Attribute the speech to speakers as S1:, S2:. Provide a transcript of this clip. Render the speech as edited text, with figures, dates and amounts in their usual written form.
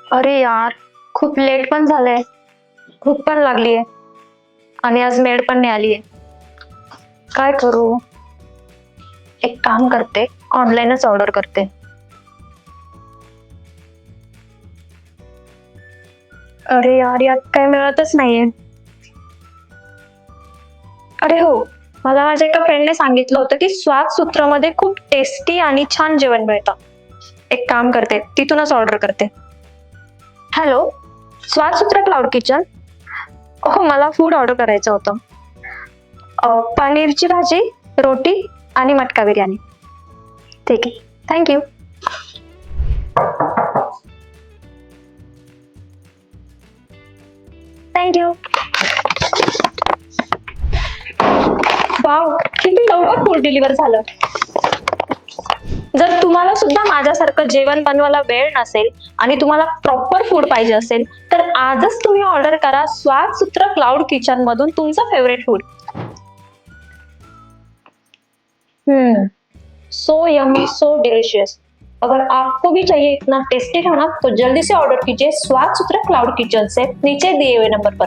S1: अरे यार, खूप लेट पण झालंय, भूक पण लागलीये आणि आज मेड पण नाही आलीये. काय करू? एक काम करते, ऑनलाईनच ऑर्डर करते. अरे यार, यात काय मिळतच नाहीये. अरे हो, मला माझ्या एका फ्रेंडने सांगितलं होतं की स्वाद सूत्रमध्ये खूप टेस्टी आणि छान जेवण मिळतं. एक काम करते, तिथूनच ऑर्डर करते. हॅलो, स्वाद सूत्र क्लाउड किचन. हो, मला फूड ऑर्डर करायचं होतं. पनीरची भाजी, रोटी आणि मटका बिर्याणी. ठीक आहे, थँक्यू. थँक्यू. वाव, किती लवकर फूड डिलिव्हर झालं. जर तुम्हाला सुद्धा माझ्यासारखं जेवण बनवायला वेळ नसेल आणि तुम्हाला प्रॉपर फूड पाहिजे असेल तर आजच तुम्ही ऑर्डर करा स्वाद सूत्र क्लाउड किचन मधून तुमचं favourite food. So yummy, so delicious. अगर आपको भी चाहिए इतना टेस्टी खाना तो जल्दी से ऑर्डर कीजिए स्वाद सूत्र क्लाउड किचन से नीचे दिए हुए नंबर पर.